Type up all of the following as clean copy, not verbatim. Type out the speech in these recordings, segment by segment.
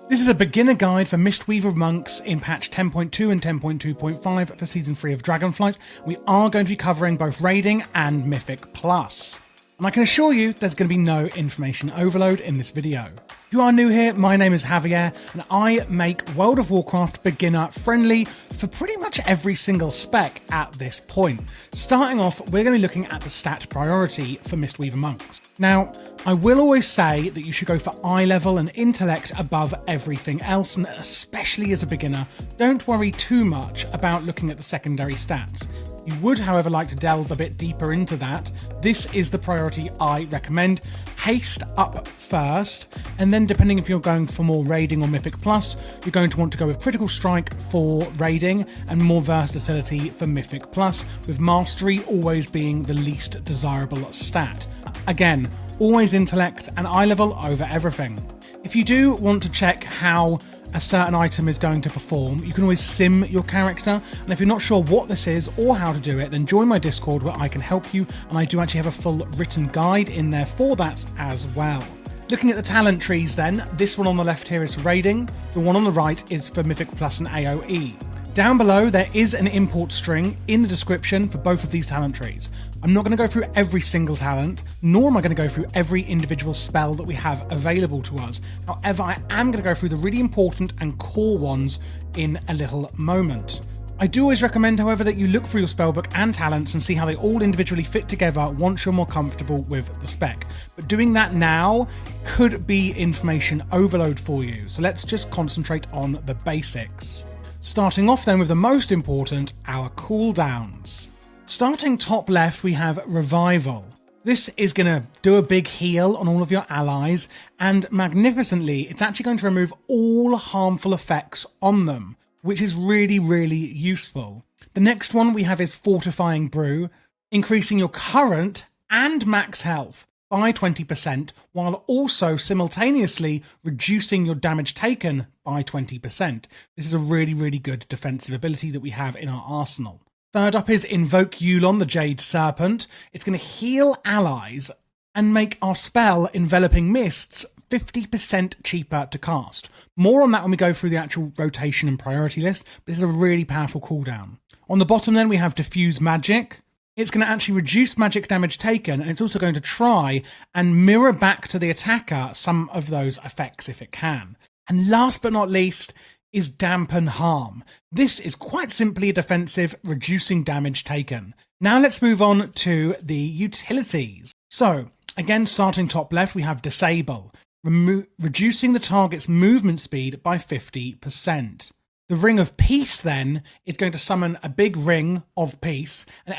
This is a beginner guide for Mistweaver monks in patch 10.2 and 10.2.5 for season 3 of Dragonflight. We are going to be covering both raiding and mythic plus. And I can assure you there's going to be no information overload in this video. If you are new here, my name is Javier and I make World of Warcraft beginner friendly for pretty much every single spec at this point. Starting off, we're going to be looking at the stat priority for Mistweaver monks. Now, I will always say that you should go for eye level and intellect above everything else, and especially as a beginner, don't worry too much about looking at the secondary stats. You would, however, like to delve a bit deeper into that. This is the priority I recommend. Haste up first, and then depending if you're going for more raiding or mythic plus, you're going to want to go with critical strike for raiding and more versatility for mythic plus, with mastery always being the least desirable stat. Again, always intellect and eye level over everything. If you do want to check how a certain item is going to perform, you can always sim your character, and if you're not sure what this is or how to do it, then join my Discord where I can help you, and I do actually have a full written guide in there for that as well. Looking at the talent trees then, this one on the left here is for raiding, the one on the right is for mythic plus and AoE. Down below there is an import string in the description for both of these talent trees. I'm not going to go through every single talent, nor am I going to go through every individual spell that we have available to us. However, I am going to go through the really important and core ones in a little moment. I do always recommend, however, that you look through your spellbook and talents and see how they all individually fit together once you're more comfortable with the spec. But doing that now could be information overload for you, so let's just concentrate on the basics. Starting off then with the most important, our cooldowns. Starting top left, we have Revival. This is going to do a big heal on all of your allies, and magnificently, it's actually going to remove all harmful effects on them, which is really useful. The next one we have is Fortifying Brew, increasing your current and max health by 20%, while also simultaneously reducing your damage taken by 20%. This is a really good defensive ability that we have in our arsenal. Third up is Invoke Yulon, the Jade Serpent. It's going to heal allies and make our spell Enveloping Mists 50% cheaper to cast. More on that when we go through the actual rotation and priority list, but this is a really powerful cooldown. On the bottom then we have Diffuse Magic. It's going to actually reduce magic damage taken, and it's also going to try and mirror back to the attacker some of those effects if it can. And last but not least is Dampen Harm. This is quite simply a defensive, reducing damage taken. Now let's move on to the utilities. So, again, starting top left, we have Disable, reducing the target's movement speed by 50%. The Ring of Peace then is going to summon a big ring of peace, and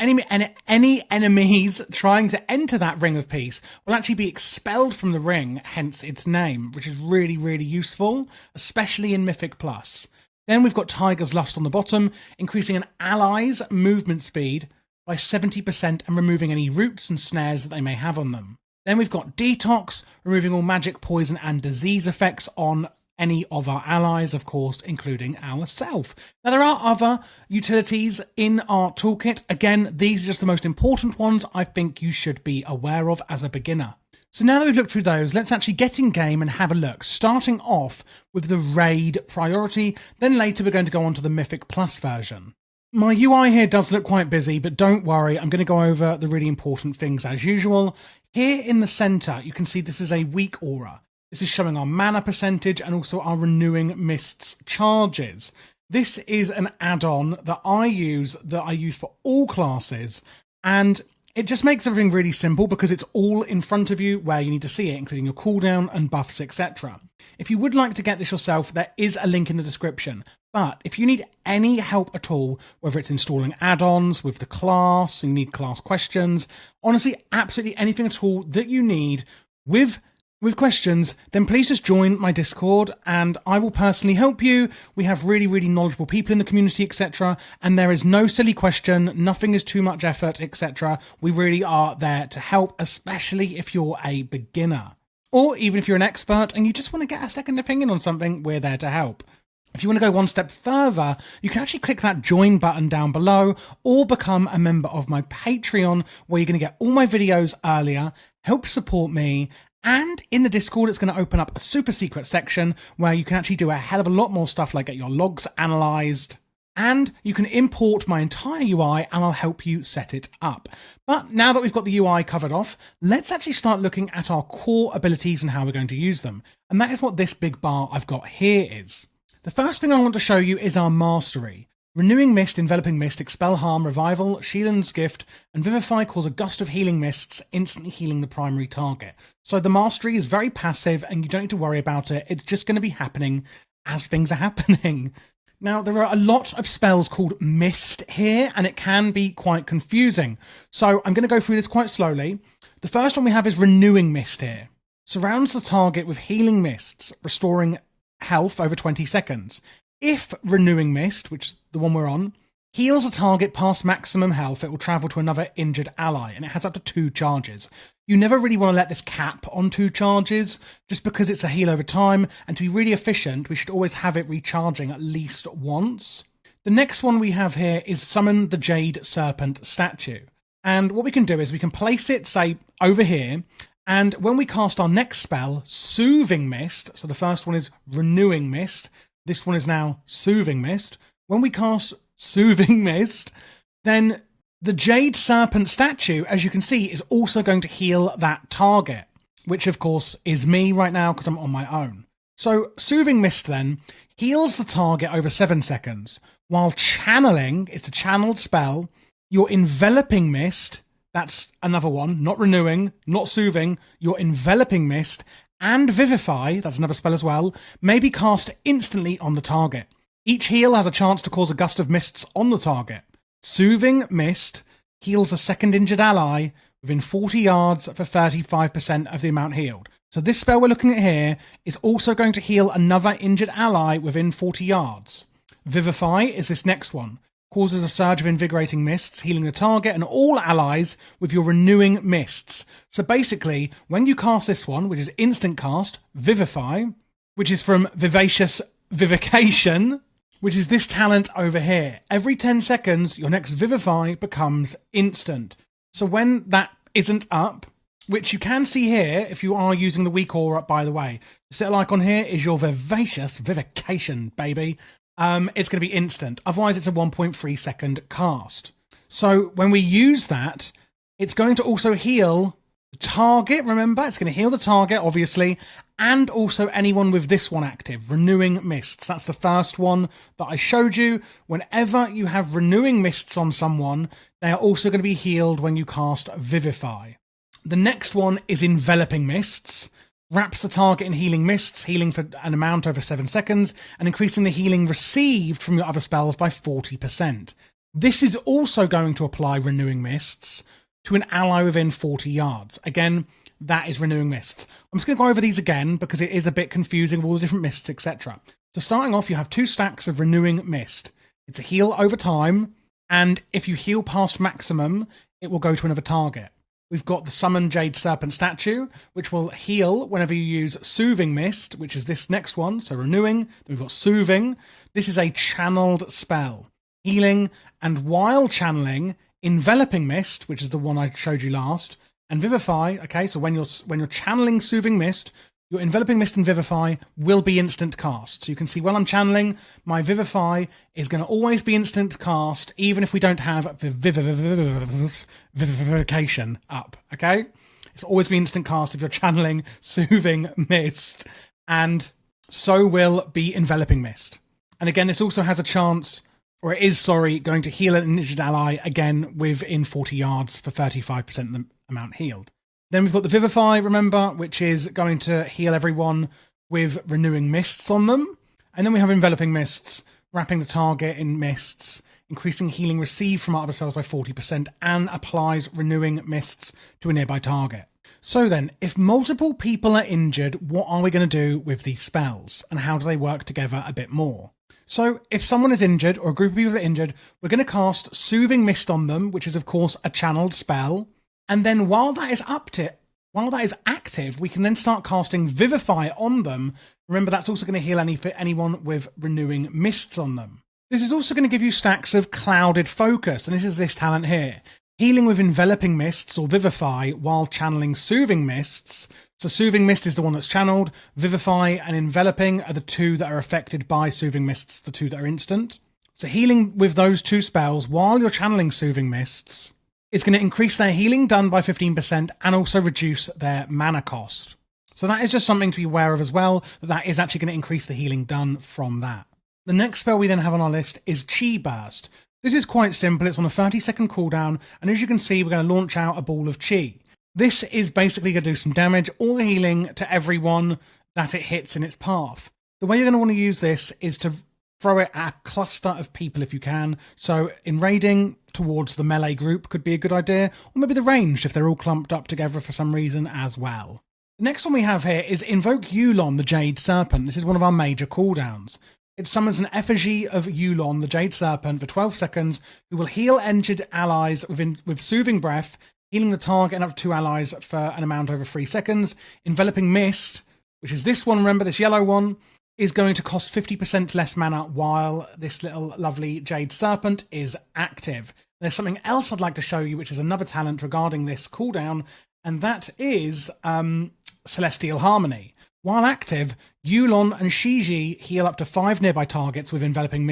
any enemies trying to enter that Ring of Peace will actually be expelled from the ring, hence its name, which is really useful, especially in Mythic Plus. Then we've got Tiger's Lust on the bottom, increasing an ally's movement speed by 70% and removing any roots and snares that they may have on them. Then we've got Detox, removing all magic, poison and disease effects on any of our allies, of course, including ourselves. Now, there are other utilities in our toolkit. Again, these are just the most important ones I think you should be aware of as a beginner. So now that we've looked through those, let's actually get in game and have a look, starting off with the raid priority, then later we're going to go on to the Mythic Plus version. My UI here does look quite busy, but don't worry, I'm going to go over the really important things as usual. Here in the center, you can see this is a weak aura. This is showing our mana percentage and also our Renewing Mists charges. This is an add-on that I use for all classes, and it just makes everything really simple because it's all in front of you where you need to see it, including your cooldown and buffs, etc. If you would like to get this yourself, there is a link in the description. But if you need any help at all, whether it's installing add-ons with the class, you need class questions, honestly, absolutely anything at all that you need with questions, then please just join my Discord and I will personally help you. We have really knowledgeable people in the community, etc. And there is no silly question, nothing is too much effort, etc. We really are there to help, especially if you're a beginner. Or even if you're an expert and you just want to get a second opinion on something, we're there to help. If you want to go one step further, you can actually click that join button down below or become a member of my Patreon, where you're going to get all my videos earlier, help support me, And in the Discord, it's going to open up a super secret section where you can actually do a hell of a lot more stuff like get your logs analyzed. And you can import my entire UI and I'll help you set it up. But now that we've got the UI covered off, let's actually start looking at our core abilities and how we're going to use them. And that is what this big bar I've got here is. The first thing I want to show you is our mastery. Renewing Mist, Enveloping Mist, Expel Harm, Revival, Shield's Gift, and Vivify cause a gust of healing mists, instantly healing the primary target. So the mastery is very passive and you don't need to worry about it. It's just going to be happening as things are happening. Now, there are a lot of spells called Mist here, and it can be quite confusing. So I'm going to go through this quite slowly. The first one we have is Renewing Mist here. Surrounds the target with healing mists, restoring health over 20 seconds. If Renewing Mist, which is the one we're on, heals a target past maximum health, it will travel to another injured ally, and it has up to 2 charges. You never really want to let this cap on 2 charges, just because it's a heal over time, and to be really efficient, we should always have it recharging at least once. The next one we have here is Summon the Jade Serpent statue. And what we can do is we can place it, say, over here, and when we cast our next spell, Soothing Mist, so the first one is Renewing Mist, this one is now Soothing Mist. When we cast Soothing Mist, then the Jade Serpent statue, as you can see, is also going to heal that target, which of course is me right now because I'm on my own. So Soothing Mist then heals the target over 7 seconds, while channeling, it's a channeled spell, your Enveloping Mist, that's another one, not Renewing, not Soothing, your Enveloping Mist, and Vivify, that's another spell as well, may be cast instantly on the target. Each heal has a chance to cause a gust of mists on the target. Soothing Mist heals a second injured ally within 40 yards for 35% of the amount healed. So this spell we're looking at here is also going to heal another injured ally within 40 yards. Vivify is this next one. Causes a surge of invigorating mists, healing the target and all allies with your renewing mists. So basically, when you cast this one, which is instant cast, Vivify, which is from Vivacious Vivication, which is this talent over here. Every 10 seconds, your next Vivify becomes instant. So when that isn't up, which you can see here if you are using the weak aura, by the way, the little icon here is your Vivacious Vivication, baby. It's going to be instant. Otherwise, it's a 1.3 second cast. So when we use that, it's going to also heal the target. Remember, it's going to heal the target, obviously, and also anyone with this one active, Renewing Mists. That's the first one that I showed you. Whenever you have Renewing Mists on someone, they are also going to be healed when you cast Vivify. The next one is Enveloping Mists. Wraps the target in healing mists, healing for an amount over 7 seconds, and increasing the healing received from your other spells by 40%. This is also going to apply Renewing Mists to an ally within 40 yards. Again, that is Renewing Mists. I'm just going to go over these again because it is a bit confusing with all the different mists, etc. So starting off, you have 2 stacks of Renewing Mist. It's a heal over time, and if you heal past maximum, it will go to another target. We've got the Summon Jade Serpent statue, which will heal whenever you use Soothing Mist, which is this next one, so Renewing. Then we've got Soothing. This is a channeled spell. Healing, and while channeling, Enveloping Mist, which is the one I showed you last, and Vivify. Okay, so when you're channeling Soothing Mist, your Enveloping Mist and Vivify will be instant cast. So you can see when I'm channeling, my Vivify is going to always be instant cast, even if we don't have Vivification up, okay? It's always be instant cast if you're channeling Soothing Mist, and so will be Enveloping Mist. And again, this also has a chance, or it is, sorry, going to heal an injured ally, again, within 40 yards for 35% of the amount healed. Then we've got the Vivify, remember, which is going to heal everyone with Renewing Mists on them. And then we have Enveloping Mists, wrapping the target in mists, increasing healing received from other spells by 40%, and applies Renewing Mists to a nearby target. So then, if multiple people are injured, what are we going to do with these spells? And how do they work together a bit more? So if someone is injured, or a group of people are injured, we're going to cast Soothing Mist on them, which is, of course, a channeled spell. And then while that is active, we can then start casting Vivify on them. Remember, that's also going to heal anyone with Renewing Mists on them. This is also going to give you stacks of Clouded Focus, and this is this talent here. Healing with Enveloping Mists or Vivify while channeling Soothing Mists. So Soothing Mist is the one that's channeled. Vivify and Enveloping are the two that are affected by Soothing Mists, the two that are instant. So healing with those two spells while you're channeling Soothing Mists is going to increase their healing done by 15% and also reduce their mana cost. So that is just something to be aware of as well, that is actually going to increase the healing done from that. The next spell we then have on our list is Chi Burst. This is quite simple, it's on a 30-second cooldown, and as you can see, we're going to launch out a ball of Chi. This is basically going to do some damage or healing to everyone that it hits in its path. The way you're going to want to use this is to throw it at a cluster of people if you can. So in raiding towards the melee group could be a good idea, or maybe the ranged if they're all clumped up together for some reason as well. The next one we have here is Invoke Yulon, the Jade Serpent. This is one of our major cooldowns. It summons an effigy of Yulon, the Jade Serpent, for 12 seconds, who will heal injured allies with Soothing Breath, healing the target and up to 2 allies for an amount over 3 seconds. Enveloping Mist, which is this one, remember, this yellow one, is going to cost 50% less mana while this little lovely Jade Serpent is active. There's something else I'd like to show you, which is another talent regarding this cooldown, and that is Celestial Harmony. While active, Yulon and Shiji heal up to 5 nearby targets with Enveloping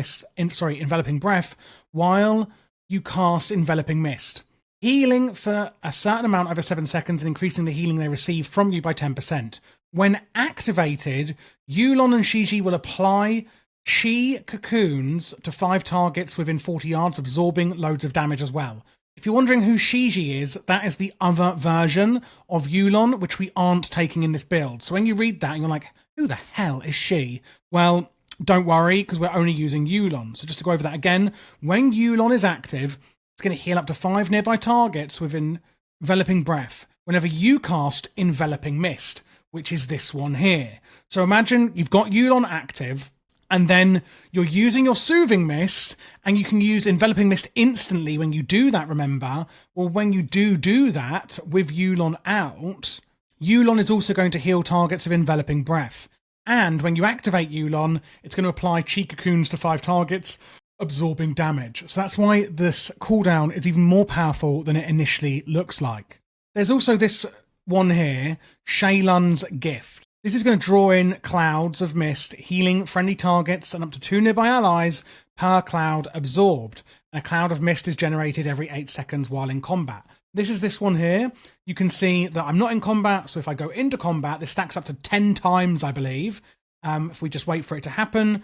Breath while you cast Enveloping Mist, healing for a certain amount over 7 seconds and increasing the healing they receive from you by 10%. When activated, Yulon and Shiji will apply Chi cocoons to 5 targets within 40 yards, absorbing loads of damage as well. If you're wondering who Shiji is, that is the other version of Yulon, which we aren't taking in this build. So when you read that, you're like, who the hell is she? Well, don't worry, because we're only using Yulon. So just to go over that again, when Yulon is active, it's going to heal up to 5 nearby targets with Enveloping Breath whenever you cast Enveloping Mist, which is this one here. So imagine you've got Yulon active, and then you're using your Soothing Mist, and you can use Enveloping Mist instantly when you do that, remember? Well, when you do that with Yulon out, Yulon is also going to heal targets of Enveloping Breath. And when you activate Yulon, it's going to apply Chi Cocoons to 5 targets, absorbing damage. So that's why this cooldown is even more powerful than it initially looks like. There's also this one here, Shaylun's Gift. This is going to draw in clouds of mist, healing friendly targets and up to 2 nearby allies per cloud absorbed. And a cloud of mist is generated every 8 seconds while in combat. This is this one here. You can see that I'm not in combat, so if I go into combat, this stacks up to 10 times, I believe. If we just wait for it to happen,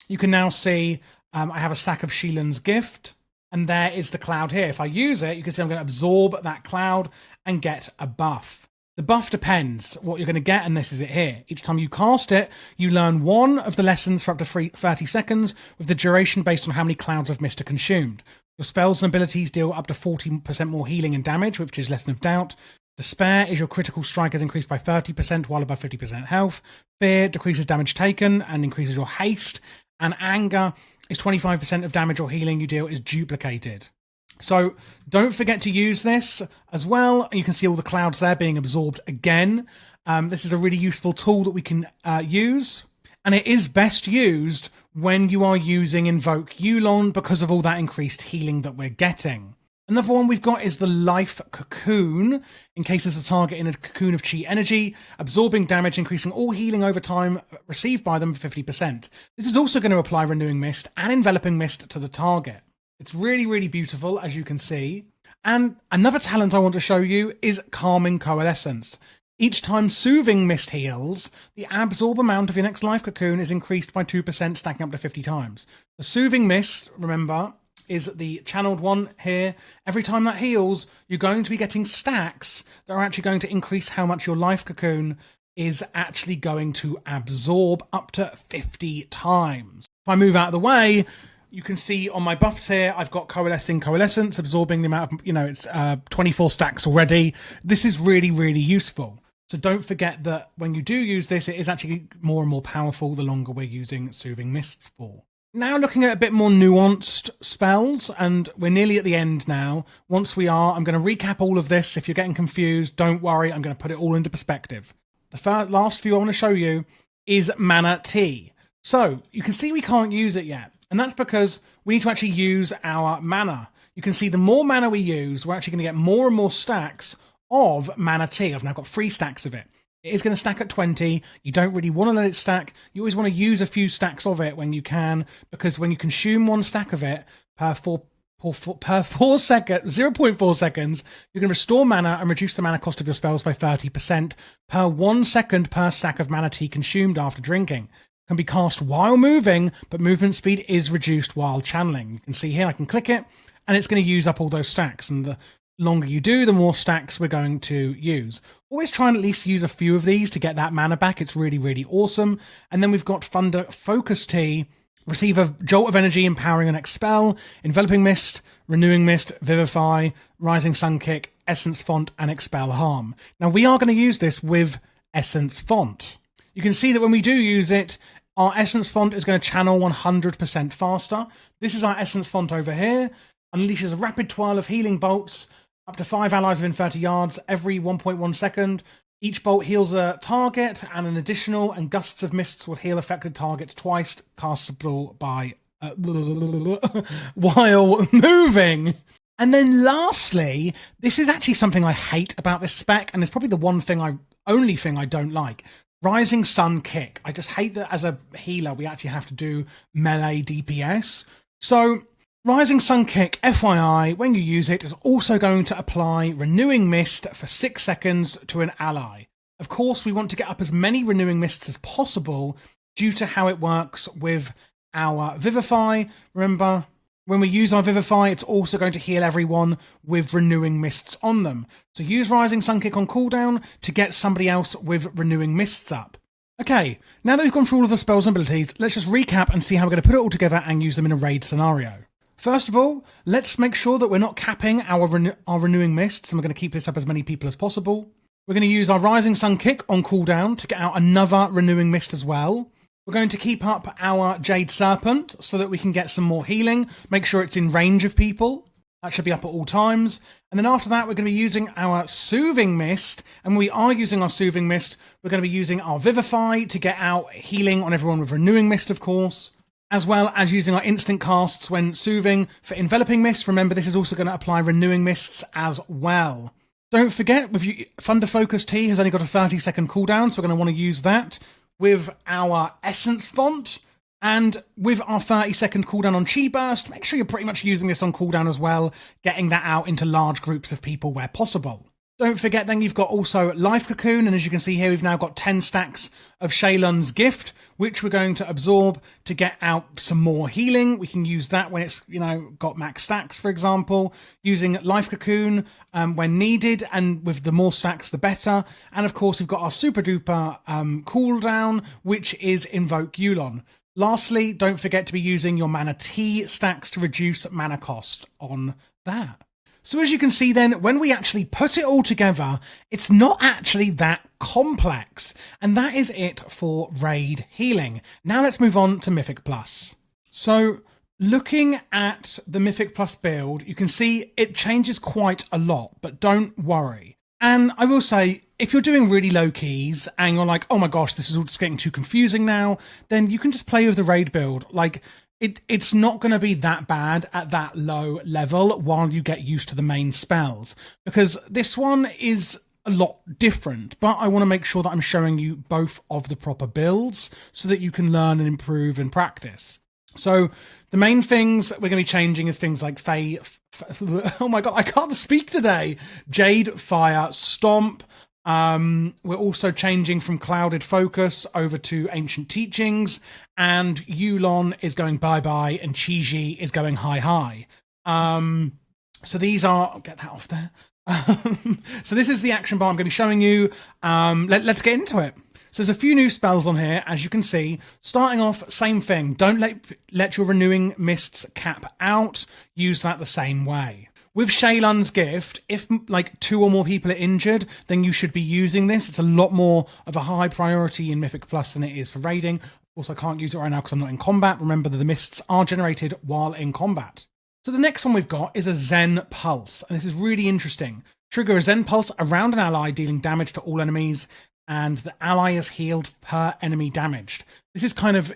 you can now see I have a stack of Shaylun's Gift, and there is the cloud here. If I use it, you can see I'm going to absorb that cloud and get a buff. The buff depends what you're going to get, and this is it here. Each time you cast it, you learn one of the lessons for up to 30 seconds, with the duration based on how many clouds of mist are consumed. Your spells and abilities deal up to 40% more healing and damage, which is Lesson of Doubt. Despair is your critical strike is increased by 30% while above 50% health. Fear decreases damage taken and increases your haste. And Anger is 25% of damage or healing you deal is duplicated. So don't forget to use this as well. You can see all the clouds there being absorbed again. This is a really useful tool that we can use. And it is best used when you are using Invoke Yulon because of all that increased healing that we're getting. Another one we've got is the Life Cocoon. Encases the target in a cocoon of Chi energy, absorbing damage, increasing all healing over time received by them for 50%. This is also going to apply Renewing Mist and Enveloping Mist to the target. It's really, really beautiful, as you can see. And another talent I want to show you is Calming Coalescence. Each time Soothing Mist heals, the absorb amount of your next life cocoon is increased by 2%, stacking up to 50 times. The Soothing Mist, remember, is the channeled one here. Every time that heals, you're going to be getting stacks that are actually going to increase how much your life cocoon is actually going to absorb up to 50 times. If I move out of the way, you can see on my buffs here, I've got Coalescing Coalescence, absorbing the amount of, it's 24 stacks already. This is really, really useful. So don't forget that when you do use this, it is actually more and more powerful the longer we're using Soothing Mists for. Now looking at a bit more nuanced spells, and we're nearly at the end now. Once we are, I'm going to recap all of this. If you're getting confused, don't worry, I'm going to put it all into perspective. The last few I want to show you is Mana Tea. So you can see we can't use it yet. And that's because we need to actually use our mana. You can see the more mana we use, we're actually going to get more and more stacks of Mana Tea. I've now got 3 stacks of it. It is going to stack at 20. You don't really want to let it stack. You always want to use a few stacks of it when you can, because when you consume one stack of it per 4 seconds, 0.4 seconds, you can restore mana and reduce the mana cost of your spells by 30% per 1 second per stack of mana tea consumed after drinking. Can be cast while moving, but movement speed is reduced while channeling. You can see here, I can click it, and it's going to use up all those stacks. And the longer you do, the more stacks we're going to use. Always try and at least use a few of these to get that mana back. It's really, really awesome. And then we've got Thunder Focus Tea. Receive a jolt of energy, empowering an next spell, Enveloping Mist, Renewing Mist, Vivify, Rising Sun Kick, Essence Font, and Expel Harm. Now, we are going to use this with Essence Font. You can see that when we do use it, our Essence Font is going to channel 100% faster. This is our Essence Font over here. Unleashes a rapid twirl of healing bolts, up to 5 allies within 30 yards, every 1.1 second. Each bolt heals a target, and an additional and gusts of mists will heal affected targets twice, castable by while moving. And then lastly, this is actually something I hate about this spec, and it's probably the only thing I don't like. Rising Sun Kick. I just hate that as a healer we actually have to do melee DPS. So Rising Sun Kick, FYI, when you use it, is also going to apply Renewing Mist for 6 seconds to an ally. Of course, we want to get up as many Renewing Mists as possible due to how it works with our Vivify. Remember, when we use our Vivify, it's also going to heal everyone with Renewing Mists on them. So use Rising Sun Kick on cooldown to get somebody else with Renewing Mists up. Okay, now that we've gone through all of the spells and abilities, let's just recap and see how we're going to put it all together and use them in a raid scenario. First of all, let's make sure that we're not capping our Renewing Mists, and we're going to keep this up as many people as possible. We're going to use our Rising Sun Kick on cooldown to get out another Renewing Mist as well. We're going to keep up our Jade Serpent so that we can get some more healing. Make sure it's in range of people. That should be up at all times. And then after that, we're going to be using our Soothing Mist. And when we are using our Soothing Mist, we're going to be using our Vivify to get out healing on everyone with Renewing Mist, of course, as well as using our instant casts when soothing. For Enveloping Mist, remember this is also going to apply Renewing Mists as well. Don't forget, Thunder Focus Tea has only got a 30-second cooldown, so we're going to want to use that with our Essence Font. And with our 30-second cooldown on Chi Burst, make sure you're pretty much using this on cooldown as well, getting that out into large groups of people where possible. Don't forget then you've got also Life Cocoon, and as you can see here, we've now got 10 stacks of Shaylun's Gift, which we're going to absorb to get out some more healing. We can use that when it's, got max stacks, for example, using Life Cocoon when needed, and with the more stacks, the better. And of course, we've got our super duper cooldown, which is Invoke Yulon. Lastly, don't forget to be using your Mana Tea stacks to reduce mana cost on that. So as you can see then, when we actually put it all together, it's not actually that complex. And that is it for raid healing. Now let's move on to Mythic Plus. So looking at the Mythic Plus build, you can see it changes quite a lot, but don't worry. And I will say, if you're doing really low keys and you're like, oh my gosh, this is all just getting too confusing now, then you can just play with the raid build. It's not going to be that bad at that low level while you get used to the main spells, because this one is a lot different, but I want to make sure that I'm showing you both of the proper builds so that you can learn and improve and practice. So the main things we're going to be changing is things like oh my god, I can't speak today. Jade, Fire, Stomp. We're also changing from Clouded Focus over to Ancient Teachings, and Yulon is going bye-bye, and Chi-Ji is going high-high. So these are... I'll get that off there. So this is the action bar I'm going to be showing you. Let's get into it. So there's a few new spells on here, as you can see. Starting off, same thing. Don't let your Renewing Mists cap out. Use that the same way. With Shaylun's Gift, if 2 or more people are injured, then you should be using this. It's a lot more of a high priority in Mythic Plus than it is for raiding. Of course, I can't use it right now because I'm not in combat. Remember that the mists are generated while in combat. So the next one we've got is a Zen Pulse, and this is really interesting. Trigger a Zen Pulse around an ally, dealing damage to all enemies, and the ally is healed per enemy damaged. This is kind of,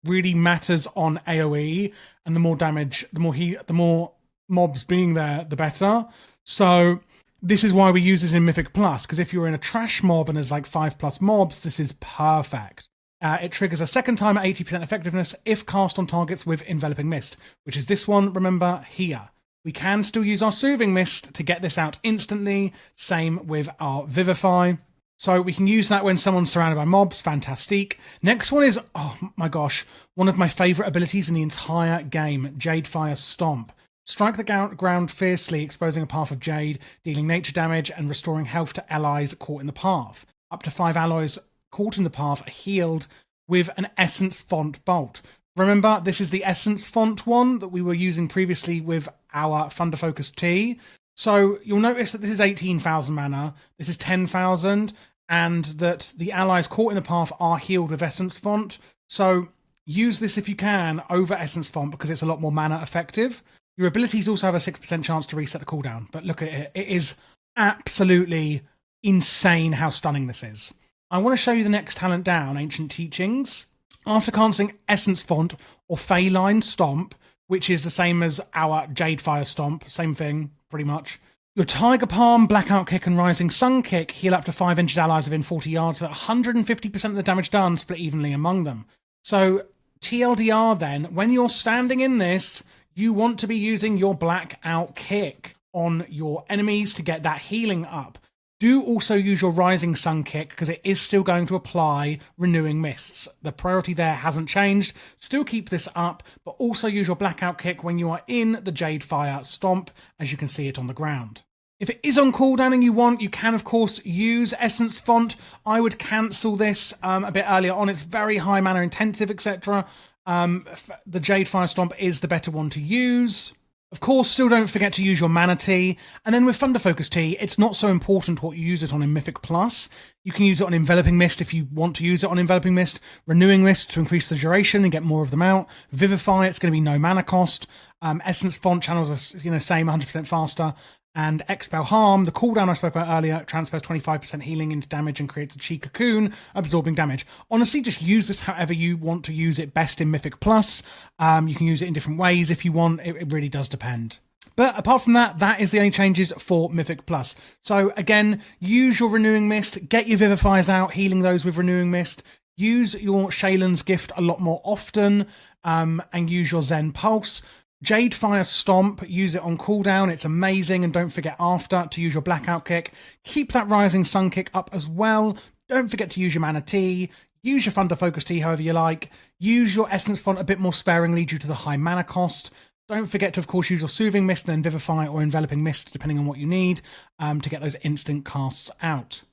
really matters on AoE, and the more damage, the more mobs being there, the better. So This is why we use this in Mythic Plus, because if you're in a trash mob and there's like 5+ mobs, this is perfect. It triggers a second time at 80% effectiveness if cast on targets with Enveloping Mist, which is this one, remember, here. We can still use our Soothing Mist to get this out instantly, same with our Vivify. So we can use that when someone's surrounded by mobs, fantastic. Next one is, oh my gosh, one of my favourite abilities in the entire game, Jadefire Stomp. Strike the ground fiercely, exposing a path of Jade, dealing nature damage and restoring health to allies caught in the path. Up to 5 allies caught in the path are healed with an Essence Font Bolt. Remember, this is the Essence Font one that we were using previously with our Thunder Focus T. So you'll notice that this is 18,000 mana, this is 10,000, and that the allies caught in the path are healed with Essence Font. So use this if you can over Essence Font because it's a lot more mana effective. Your abilities also have a 6% chance to reset the cooldown, but look at it. It is absolutely insane how stunning this is. I want to show you the next talent down, Ancient Teachings. After casting Essence Font or Feline Stomp, which is the same as our Jadefire Stomp, same thing, pretty much. Your Tiger Palm, Blackout Kick and Rising Sun Kick heal up to 5 injured allies within 40 yards, so 150% of the damage done split evenly among them. So TLDR then, when you're standing in this, you want to be using your Blackout Kick on your enemies to get that healing up. Do also use your Rising Sun Kick because it is still going to apply Renewing Mists. The priority there hasn't changed. Still keep this up, but also use your Blackout Kick when you are in the Jadefire Stomp, as you can see it on the ground. If it is on cooldown and you want, you can of course use Essence Font. I would cancel this a bit earlier on. It's very high mana intensive, etc. The Jadefire Stomp is the better one to use. Of course, still don't forget to use your Mana Tea. And then with Thunder Focus Tea, it's not so important what you use it on in Mythic Plus. You can use it on Enveloping Mist if you want to use it on Enveloping Mist. Renewing Mist to increase the duration and get more of them out. Vivify, it's going to be no mana cost. Essence Font channels are same 100% faster. And Expel Harm, the cooldown I spoke about earlier, transfers 25% healing into damage and creates a Chi Cocoon, absorbing damage. Honestly, just use this however you want to use it best in Mythic Plus. You can use it in different ways if you want. It really does depend. But apart from that, that is the only changes for Mythic Plus. So again, use your Renewing Mist, get your Vivifiers out, healing those with Renewing Mist. Use your Shaylan's Gift a lot more often, and use your Zen Pulse. Jadefire Stomp, use it on cooldown, it's amazing, and don't forget after to use your Blackout Kick. Keep that Rising Sun Kick up as well. Don't forget to use your Mana Tea. Use your Thunder Focus Tea however you like. Use your Essence Font a bit more sparingly due to the high mana cost. Don't forget to, of course, use your Soothing Mist and then Vivify or Enveloping Mist, depending on what you need, to get those instant casts out.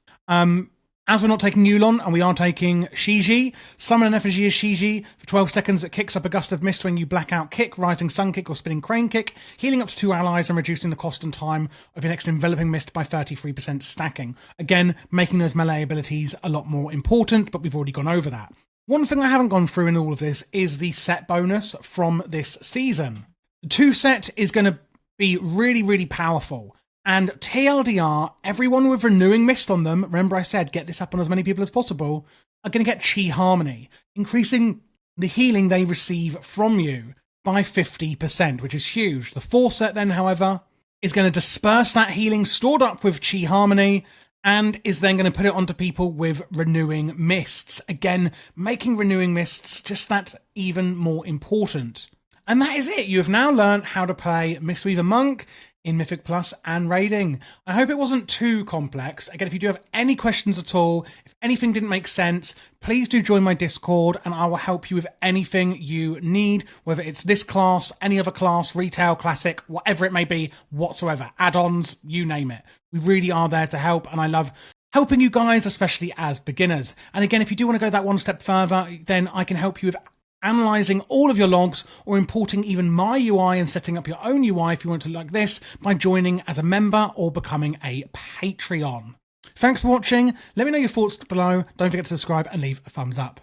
As we're not taking Yulon, and we are taking Shiji, summon an effigy as Shiji for 12 seconds that kicks up a gust of mist when you Blackout Kick, Rising Sun Kick or Spinning Crane Kick, healing up to 2 allies and reducing the cost and time of your next Enveloping Mist by 33% stacking. Again, making those melee abilities a lot more important, but we've already gone over that. One thing I haven't gone through in all of this is the set bonus from this season. The 2 set is going to be really, really powerful. And TLDR, everyone with Renewing Mist on them, remember I said get this up on as many people as possible, are going to get Chi Harmony, increasing the healing they receive from you by 50%, which is huge. The 4 set then, however, is going to disperse that healing stored up with Chi Harmony and is then going to put it onto people with Renewing Mists. Again, making Renewing Mists just that even more important. And that is it. You have now learned how to play Mistweaver Monk in Mythic Plus and raiding. I hope it wasn't too complex. Again, if you do have any questions at all, if anything didn't make sense, please do join my Discord and I will help you with anything you need, whether it's this class, any other class, retail, classic, whatever it may be, whatsoever. Add-ons, you name it. We really are there to help, and I love helping you guys, especially as beginners. And again, if you do want to go that one step further, then I can help you with analyzing all of your logs or importing even my UI and setting up your own UI if you want to like this by joining as a member or becoming a Patreon. Thanks for watching. Let me know your thoughts below. Don't forget to subscribe and leave a thumbs up.